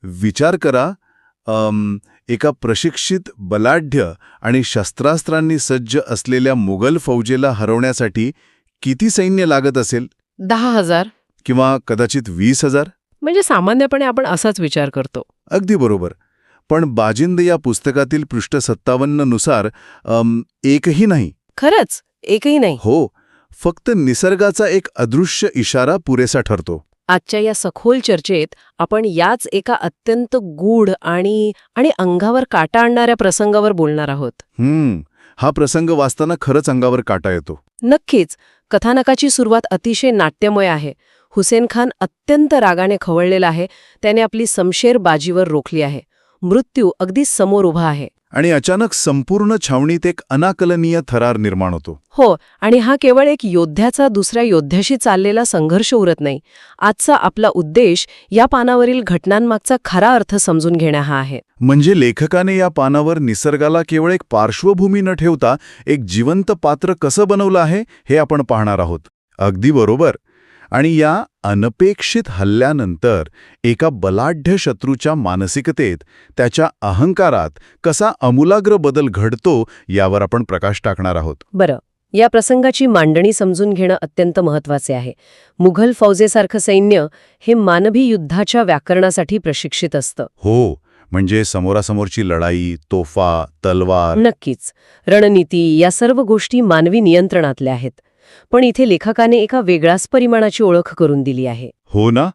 विचार करा, एका प्रशिक्षित बलाढ्य आणि शस्त्रास्त्रांनी सज्ज असलेल्या मुघल फौजेला हरवण्यासाठी किती सैन्य लागत असेल? 10,000. किंवा कदाचित 20,000? म्हणजे सामान्यपणे आपण असाच विचार करतो. अगदी बरोबर. पण बाजिंद या पुस्तकातील पृष्ठ 57 नुसार एकही नाही. खरंच एकही नाही. हो, फक्त निसर्गाचा एक अदृश्य इशारा पुरेसा ठरतो. आजच्या या सखोल चर्चेत आपण याच एका अत्यंत गूढ आणि अंगावर काटा आणणाऱ्या प्रसंगावर बोलणार आहोत. हा प्रसंग वाचताना खरंच अंगावर काटा येतो. नक्कीच. कथानकाची सुरुवात अतिशय नाट्यमय आहे. हुसेन खान अत्यंत रागाने खवळलेला आहे. त्याने आपली समशेर बाजीवर रोखली आहे. मृत्यू अगदी समोर उभा आहे. आणि अचानक संपूर्ण छावणीत एक अनाकलनीय थरार निर्माण होतो. हो, आणि हा केवळ एक योद्ध्याचा दुसऱ्या योद्ध्याशी चाललेला संघर्ष उरत नाही. आजचा आपला उद्देश या पानावरील घटनांमागचा खरा अर्थ समजून घेणं हा आहे. म्हणजे लेखकाने या पानावर निसर्गाला केवळ एक पार्श्वभूमी न ठेवता एक जिवंत पात्र कसं बनवलं आहे हे आपण पाहणार आहोत. अगदी बरोबर. आणि या अनपेक्षित हल्ल्यानंतर एका बलाढ्य शत्रूच्या मानसिकतेत, त्याच्या अहंकारात कसा आमूलाग्र बदल घडतो यावर आपण प्रकाश टाकणार आहोत. बरं, या प्रसंगाची मांडणी समजून घेणं अत्यंत महत्त्वाचे आहे. मुघल फौजेसारखं सैन्य हे मानवी युद्धाच्या व्याकरणासाठी प्रशिक्षित असतं. हो, म्हणजे समोरासमोरची लढाई, तोफा, तलवार. नक्कीच. रणनीती या सर्व गोष्टी मानवी नियंत्रणातल्या आहेत. पण इथे लेखकाने एका वेगळ्याच परिमाणाची ओळख करून दिली आहे. हो ना.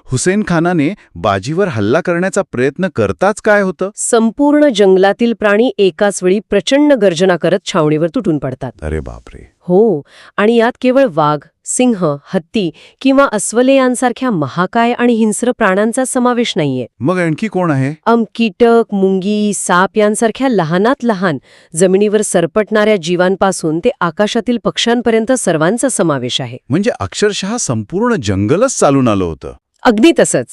हुसेन खानाने बाजीवर हल्ला करण्याचा प्रयत्न करताच काय होतं? संपूर्ण जंगलातील प्राणी एकाच वेळी प्रचंड गर्जना करत छावणीवर तुटून पडतात. अरे बापरे. हो, आणि यात केवळ वाघ, सिंह, हत्ती किंवा अस्वले यांसारख्या महाकाय आणि हिंस्र प्राण्यांचा समावेश नाहीये. मग आणखी कोण आहे? कीटक, मुंगी, साप यांसारख्या लहानात लहान जमिनीवर सरपटणाऱ्या जीवांपासून ते आकाशातील पक्ष्यांपर्यंत सर्वांचा समावेश आहे. म्हणजे अक्षरशः संपूर्ण जंगलच चालून आलं होतं. अगदी तसंच.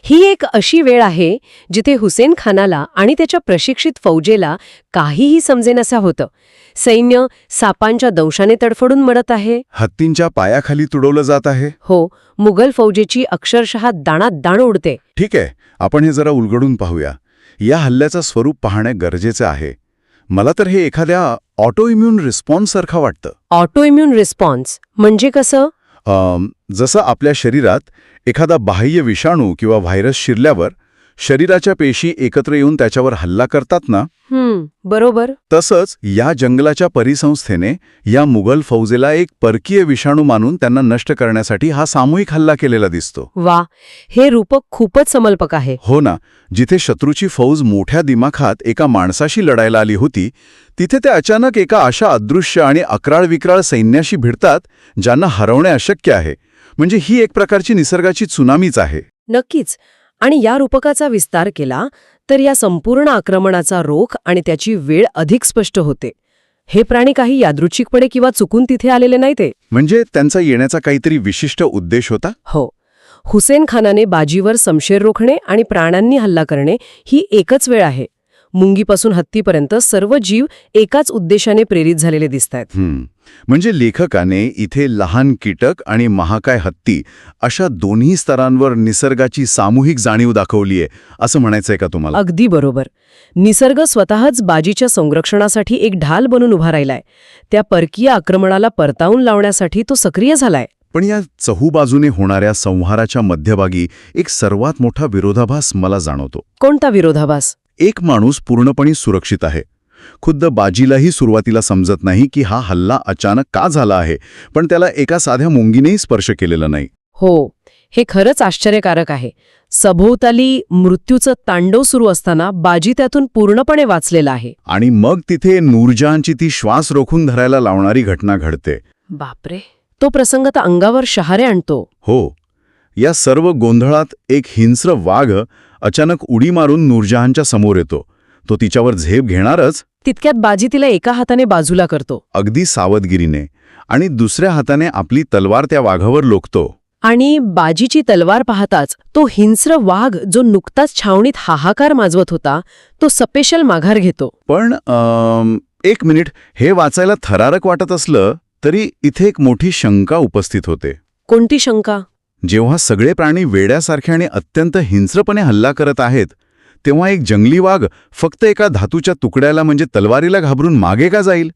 ही एक अशी वेळ आहे जिथे हुसेन खानाला आणि त्याच्या प्रशिक्षित फौजेला काहीही समजेनसं होतं. सैन्य सापांच्या दंशाने तडफडून मरत आहे. हत्तींच्या पायाखाली तुडवलं जात आहे. हो, मुघल फौजेची अक्षरशः दाणात दाण उडते. ठीक आहे, आपण हे जरा उलगडून पाहूया. या हल्ल्याचं स्वरूप पाहणे गरजेचं आहे. मला तर हे एखाद्या ऑटो इम्युन रिस्पॉन्स सारखं वाटतं. ऑटो इम्युन रिस्पॉन्स म्हणजे कसं? जसं आपल्या शरीरात एखादा बाह्य विषाणू किंवा व्हायरस शिरल्यावर शरीराच्या पेशी एकत्र येऊन त्याच्यावर हल्ला करतात ना, बरोबर. तसंच या जंगलाच्या परिसंस्थेने या मुघल फौजेला एक परकीय विषाणू मानून त्यांना नष्ट करण्यासाठी हा सामूहिक हल्ला केलेला दिसतो. वा, हे रूपक खूपच समर्पक आहे. हो ना. जिथे शत्रूची फौज मोठ्या दिमाखात एका माणसाशी लढायला आली होती, तिथे ते अचानक एका अशा अदृश्य आणि अक्राळ विक्राळ सैन्याशी भिडतात ज्यांना हरवणे अशक्य आहे. म्हणजे ही एक प्रकारची निसर्गाची त्सुनामीच आहे. नक्कीच. आणि या रूपकाचा विस्तार केला तर या संपूर्ण आक्रमणाचा रोख आणि त्याची वेळ अधिक स्पष्ट होते. हे प्राणी काही यादृच्छिकपणे किंवा चुकून तिथे आलेले नाही. ते म्हणजे त्यांचा येण्याचा काहीतरी विशिष्ट उद्देश होता. हो. हुसेन खानाने बाजीवर समशेर रोखणे आणि प्राण्यांनी हल्ला करणे ही एकच वेळ आहे. मुंगीपासून हत्तीपर्यंत सर्व जीव एकाच उद्देशाने प्रेरित झालेले दिसतायत. म्हणजे लेखकाने इथे लहान कीटक आणि महाकाय हत्ती अशा दोन्ही स्तरांवर निसर्गाची सामूहिक जाणीव दाखवलीये असं म्हणायचंय का तुम्हाला? अगदी बरोबर. निसर्ग स्वतःच बाजीच्या संरक्षणासाठी एक ढाल बनून उभा राहिलाय. त्या परकीय आक्रमणाला परतावून लावण्यासाठी तो सक्रिय झालाय. पण या चहूबाजूने होणाऱ्या संहाराच्या मध्यभागी एक सर्वात मोठा विरोधाभास मला जाणवतो. कोणता विरोधाभास? एक माणूस पूर्णपणे सुरक्षित आहे. खुद्द बाजीलाही सुरुवातीला समजत नाही की हा हल्ला अचानक का झाला आहे, पण त्याला एका साध्या मुंगीनेही स्पर्श केलेला नाही. हो, हे खरंच आश्चर्यकारक आहे. सभोवताली मृत्यूचं तांडव सुरू असताना बाजी त्यातून पूर्णपणे वाचलेला आहे. आणि मग तिथे नूरजहानची ती श्वास रोखून धरायला लावणारी घटना घडते. बापरे, तो प्रसंग तर अंगावर शहारे आणतो. हो. या सर्व गोंधळात एक हिंस्र वाघ अचानक उडी मारून नूरजहानच्या समोर येतो. तो तिच्यावर झेप घेणारच, तितक्यात बाजी तिला एका हाताने बाजूला करतो. अगदी सावधगिरीने, आणि दुसऱ्या हाताने आपली तलवार त्या वाघावर लोकतो. आणि बाजीची तलवार पाहताच तो हिंस्र वाघ जो नुकताच छावणीत हाहाकार माजवत होता तो सपेशल माघार घेतो. पण एक मिनिट, हे वाचायला थरारक वाटत असलं तरी इथे एक मोठी शंका उपस्थित होते. कोणती शंका? जेव्हा सगळे प्राणी वेड्यासारखे आणि अत्यंत हिंस्रपणे हल्ला करत आहेत तेव्हा एक जंगली वाघ फक्त एका धातूच्या तुकड्याला म्हणजे तलवारीला घाबरून मागे का जाईल?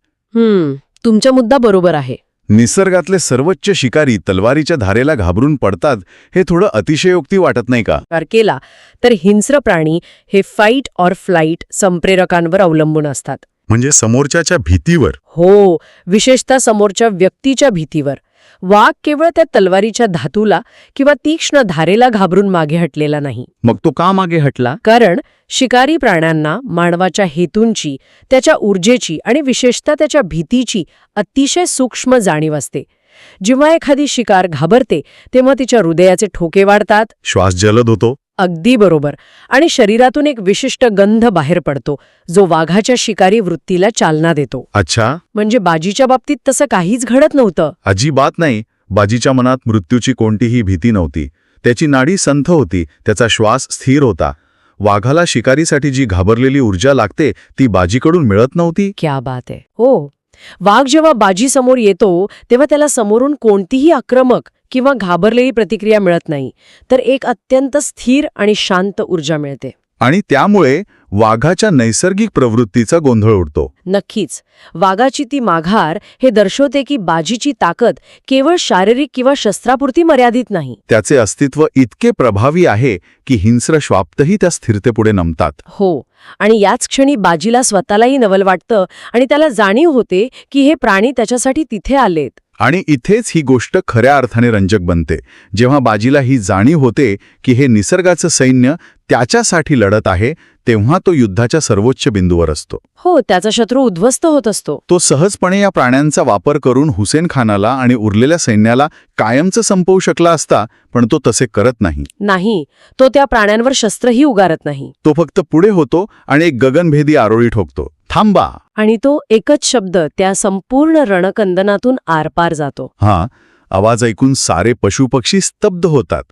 तुमचा मुद्दा बरोबर आहे. निसर्गातले सर्वोच्च शिकारी तलवारीच्या धारेला घाबरून पडतात हे थोडं अतिशयोक्ती वाटत नाही का? विचार केला तर हिंस्र प्राणी हे फाईट ऑर फ्लाईट संप्रेरकांवर अवलंबून असतात. म्हणजे समोरच्याच्या भीतीवर. हो, विशेषतः समोरच्या व्यक्तीच्या भीतीवर. वाघ केवळ त्या तलवारीच्या धातूला किंवा तीक्ष्ण धारेला घाबरून मागे हटलेला नाही. मग तो का मागे हटला? कारण शिकारी प्राण्यांना मानवाच्या हेतूंची, त्याच्या ऊर्जेची आणि विशेषतः त्याच्या भीतीची अतिशय सूक्ष्म जाणीव असते. जेव्हा एखादी शिकार घाबरते तेव्हा तिच्या हृदयाचे ठोके वाढतात, श्वास जलद होतो. अगदी बरोबर, आणि शरीरातून एक विशिष्ट गंध बाहेर पडतो जो वाघाच्या शिकारी वृत्तीला चालना देतो. अच्छा, म्हणजे बाजीच्या बाबतीत तसं काहीच घडत नव्हतं. अजिबात नाही. बाजीच्या मनात मृत्यूची कोणतीही भीती नव्हती. त्याची नाडी संथ होती, त्याचा श्वास स्थिर होता. वाघाला शिकारीसाठी जी घाबरलेली ऊर्जा लागते ती बाजीकडून मिळत नव्हती. क्या बात आहे. हो, वाघ जेव्हा बाजी समोर येतो तेव्हा त्याला समोरून कोणतीही आक्रमक किंवा घाबरलेली प्रतिक्रिया मिळत नाही, तर एक अत्यंत स्थिर आणि शांत ऊर्जा मिळते. आणि त्यामुळे वाघाच्या नैसर्गिक प्रवृत्तीचा गोंधळ उडतो. नक्कीच. वाघाची ती माघार हे दर्शवते की बाजीची ताकद केवळ शारीरिक किंवा शस्त्रापुरती मर्यादित नाही. त्याचे अस्तित्व इतके प्रभावी आहे की हिंस्र श्वापतही त्या स्थिरतेपुढे नमतात. हो, आणि याच क्षणी बाजीला स्वतःलाही नवल वाटतं आणि त्याला जाणीव होते की हे प्राणी त्याच्यासाठी तिथे आलेत. आणि इथेच ही गोष्ट खऱ्या अर्थाने रंजक बनते. जेव्हा बाजीला ही जाणीव होते की हे निसर्गाचं सैन्य त्याच्यासाठी लढत आहे तेव्हा तो युद्धाच्या सर्वोच्च बिंदूवर असतो. हो, त्याचा शत्रू उद्ध्वस्त होत असतो. तो सहजपणे या प्राण्यांचा वापर करून हुसेन खानाला आणि उरलेल्या सैन्याला कायमचं संपवू शकला असता, पण तो तसे करत नाही. तो त्या प्राण्यांवर शस्त्रही उगारत नाही. तो फक्त पुढे होतो आणि एक गगनभेदी आरोळी ठोकतो, थांबा. आणि तो एकच शब्द त्या संपूर्ण रणकंदनातून आरपार जातो. आवाज ऐकून सारे पशुपक्षी स्तब्ध होतात.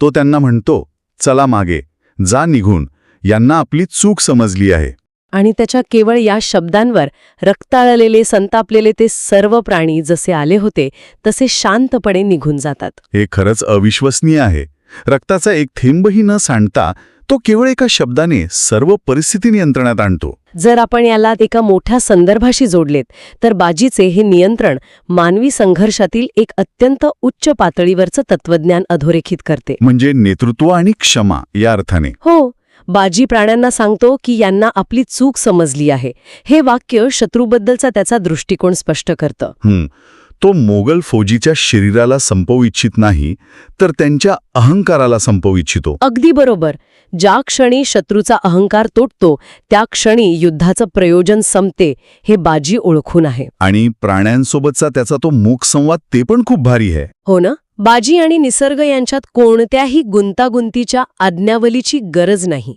तो त्यांना म्हणतो, चला मागे, जा निघून, यांना आपली चूक समजली आहे. आणि त्याच्या केवळ या शब्दांवर रक्ताळलेले, संतापलेले ते सर्व प्राणी जसे आले होते तसे शांतपणे निघून जातात. हे खरंच अविश्वसनीय आहे. रक्ताचा एक थेंबही न सांडता तो केवळ एका शब्दाने सर्व परिस्थिती नियंत्रणात आणतो. जर आपण याला एका मोठ्या संदर्भाशी जोडलेत तर बाजीचे हे नियंत्रण मानवी संघर्षातील एक अत्यंत उच्च पातळीवरचं तत्वज्ञान अधोरेखित करते. म्हणजे नेतृत्व आणि क्षमा या अर्थाने. हो, बाजी प्राण्यांना सांगतो की यांना आपली चूक समजली आहे. हे वाक्य शत्रूबद्दलचा त्याचा दृष्टिकोन स्पष्ट करतं. तो मोगल फौजीच्या शरीराला संपवू इच्छित नाही, तर त्यांच्या अहंकाराला संपवू इच्छितो. अगदी बरोबर. ज्या क्षणी शत्रूचा अहंकार तुटतो त्या क्षणी युद्धाचं प्रयोजन संपते हे बाजी ओळखून आहे. आणि प्राण्यांसोबतचा त्याचा तो मूक संवाद ते पण खूप भारी आहे. हो ना. बाजी आणि निसर्ग यांच्यात कोणत्याही गुंतागुंतीच्या आज्ञावलीची गरज नाही.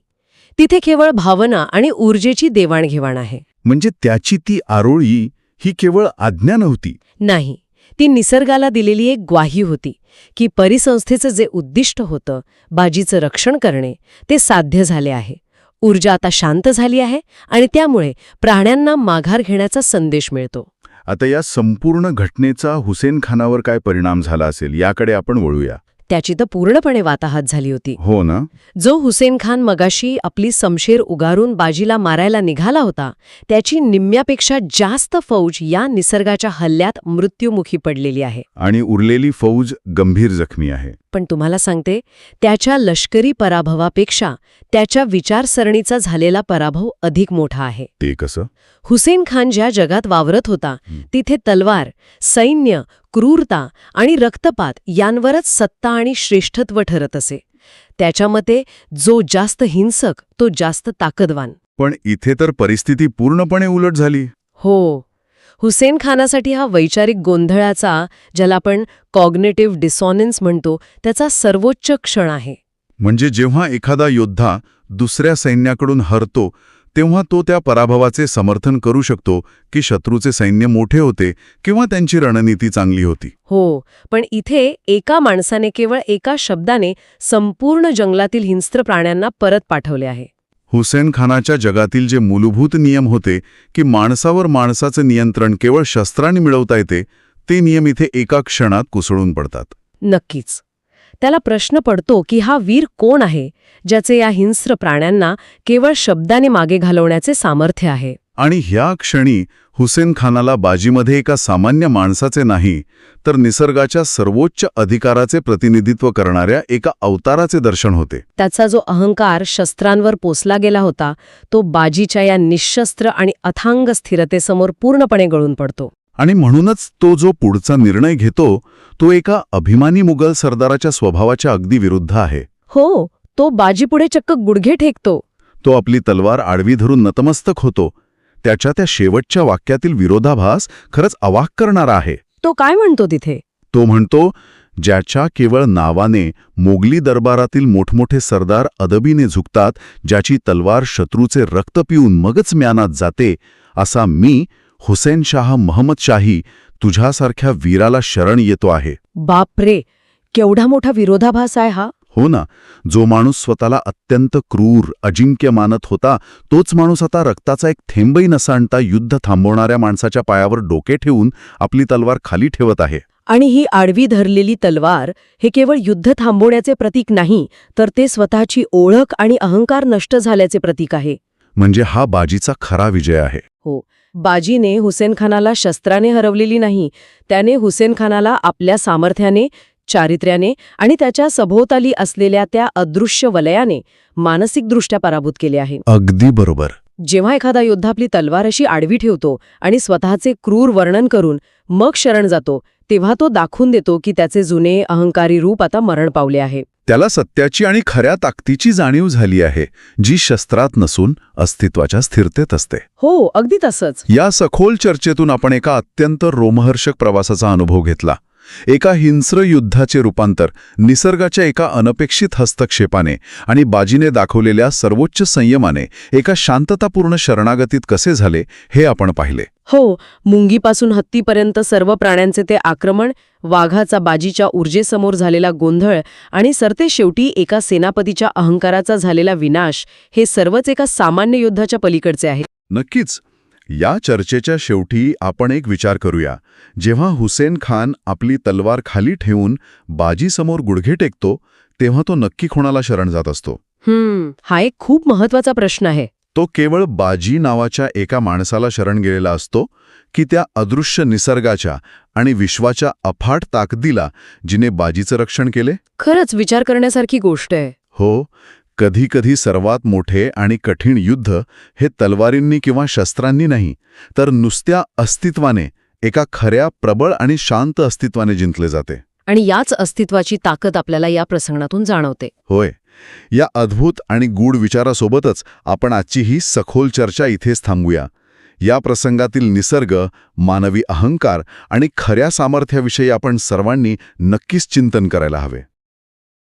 तिथे केवळ भावना आणि ऊर्जेची देवाणघेवाण आहे. म्हणजे त्याची ती आरोळी ही केवळ आज्ञा नव्हती. नाही, ती निसर्गाला दिलेली एक ग्वाही होती की परिसंस्थेचं जे उद्दिष्ट होतं, बाजीचं रक्षण करणे, ते साध्य झाले आहे. ऊर्जा आता शांत झाली आहे आणि त्यामुळे प्राण्यांना माघार घेण्याचा संदेश मिळतो. आता या संपूर्ण घटनेचा हुसेन खानावर काय परिणाम झाला असेल याकडे आपण वळूया. त्याची तर पूर्णपणे वाताहत झाली होती. हो ना. जो हुसेन खान मगाशी आपली समशेर उगारून बाजीला मारायला निघाला होता त्याची निम्म्यापेक्षा जास्त फौज या निसर्गाच्या हल्ल्यात मृत्युमुखी पडलेली आहे. आणि उरलेली फौज गंभीर जखमी आहे. पण तुम्हाला सांगते, त्याच्या लष्करी पराभवापेक्षा त्याच्या विचारसरणीचा झालेला पराभव अधिक मोठा आहे. ते कसं? हुसेन खान ज्या जगात वावरत होता तिथे तलवार, सैन्य, क्रूरता आणि रक्तपात यांवरच सत्ता आणि श्रेष्ठत्व ठरत असे. त्याच्या मते जो जास्त हिंसक तो जास्त ताकदवान. पण इथे तर परिस्थिती पूर्णपणे उलट झाली. हो, हुसेन खानासाठी हा वैचारिक गोंधळाचा, ज्याला आपण कॉग्नेटिव्ह डिसॉनन्स म्हणतो, त्याचा सर्वोच्च क्षण आहे. म्हणजे जेव्हा एखादा योद्धा दुसऱ्या सैन्याकडून हरतो तेव्हा तो त्या पराभवाचे समर्थन करू शकतो की शत्रूचे सैन्य मोठे होते किंवा त्यांची रणनीती चांगली होती. हो, पण इथे एका माणसाने केवळ एका शब्दाने संपूर्ण जंगलातील हिंस्र प्राण्यांना परत पाठवले आहे. हुसेन खानाच्या जगातील जे मूलभूत नियम होते की माणसावर माणसाचं नियंत्रण केवळ शस्त्रांनी मिळवता येते, ते नियम इथे एका क्षणात कुसळून पडतात. नक्कीच. त्याला प्रश्न पडतो की हा वीर कोण आहे ज्याचे या हिंस्र प्राण्यांना केवळ शब्दाने मागे घालवण्याचे सामर्थ्य आहे. आणि ह्या क्षणी हुसेन खानाला बाजीमध्ये एका सामान्य माणसाचे नाही तर निसर्गाच्या सर्वोच्च अधिकाराचे प्रतिनिधित्व करणाऱ्या एका अवताराचे दर्शन होते. त्याचा जो अहंकार शस्त्रांवर पोसला गेला होता तो बाजीच्या या निशस्त्र आणि अथांग स्थिरतेसमोर पूर्णपणे गळून पडतो. आणि म्हणूनच तो जो पुढचा निर्णय घेतो तो एका अभिमानी मुघल सरदाराच्या स्वभावाच्या अगदी विरुद्ध आहे. हो, तो बाजीपुढे चक्क गुडघे टेकतो. तो आपली तलवार आडवी धरून नतमस्तक होतो. त्याच्या त्या शेवटच्या वाक्यातील विरोधाभास खरंच अवाक करणारा आहे. तो काय म्हणतो तिथे? तो म्हणतो, ज्याच्या केवळ नावाने मोगली दरबारातील मोठमोठे सरदार अदबीने झुकतात, ज्याची तलवार शत्रूचे रक्त पिऊन मगच म्यानात जाते, असा मी हुसेनशाह महमदशाही तुझ्यासारख्या वीराला शरण येतो आहे. बापरे, केवढा मोठा विरोधाभास आहे हा. हो ना, जो माणूस स्वतःला अत्यंत क्रूर अजिंक्य मानत होता तोच माणूस आता रक्ताचा एक थेंबही न सांडता युद्ध थांबवणाऱ्या माणसाच्या पायावर डोके ठेवून आपली तलवार खाली ठेवत आहे. आणि ही आडवी धरलेली तलवार हे केवळ युद्ध थांबवण्याचे प्रतीक नाही तर ते स्वतःची ओळख आणि अहंकार नष्ट झाल्याचे प्रतीक आहे. म्हणजे हा बाजीचा खरा विजय आहे. हो, बाजीने हुसेन खानाला शस्त्राने हरवलेली नाही, त्याने हुसेन खानाला आपल्या सामर्थ्याने, चारित्र्याने आणि त्याच्या सभोवताली असलेल्या त्या अदृश्य वलयाने मानसिकदृष्ट्या पराभूत केले आहे. अगदी बरोबर. जेव्हा एखादा योद्धा आपली तलवार अशी आडवी ठेवतो आणि स्वतःचे क्रूर वर्णन करून मग शरण जातो तेव्हा तो दाखवून देतो की त्याचे जुने अहंकारी रूप आता मरण पावले आहे. त्याला सत्याची आणि खऱ्या ताकदीची जाणीव झाली आहे, जी शस्त्रात नसून अस्तित्वाच्या स्थिरतेत असते. हो, अगदी तसंच. या सखोल चर्चेतून आपण एका अत्यंत रोमहर्षक प्रवासाचा अनुभव घेतला. एका हिंस्र युद्धाचे रूपांतर निसर्गाच्या एका अनपेक्षित हस्तक्षेपाने आणि बाजीने दाखवलेल्या सर्वोच्च संयमाने एका शांततापूर्ण शरणागतीत कसे झाले हे आपण पाहिले. हो, मुंगीपासून हत्तीपर्यंत सर्व प्राण्यांचे ते आक्रमण, वाघाचा बाजीच्या ऊर्जेसमोर झालेला गोंधळ आणि सरते शेवटी एका सेनापतीच्या अहंकाराचा झालेला विनाश, हे सर्वच एका सामान्य युद्धाच्या पलीकडचे आहे. नक्कीच. या चर्चेच्या शेवटी आपण एक विचार करूया. जेव्हा हुसेन खान आपली तलवार खाली ठेवून बाजीसमोर गुडघे टेकतो तेव्हा तो नक्की कोणाला शरण जात असतो? हा एक खूप महत्वाचा प्रश्न आहे. तो केवळ बाजी नावाच्या एका माणसाला शरण गेलेला असतो की त्या अदृश्य निसर्गाच्या आणि विश्वाच्या अफाट ताकदीला जिने बाजीचं रक्षण केले? खरंच विचार करण्यासारखी गोष्ट आहे. हो, कधी-कधी सर्वात मोठे आणि कठीण युद्ध हे तलवारींनी किंवा शस्त्रांनी नाही तर नुसत्या अस्तित्वाने, एका खऱ्या प्रबळ आणि शांत अस्तित्वाने जिंकले जाते. आणि याच अस्तित्वाची ताकद आपल्याला या प्रसंगातून जाणवते. होय. या अद्भुत आणि गूढ विचारासोबतच आपण आजची ही सखोल चर्चा इथेच थांबूया. या प्रसंगातील निसर्ग, मानवी अहंकार आणि खऱ्या सामर्थ्याविषयी आपण सर्वांनी नक्कीच चिंतन करायला हवे.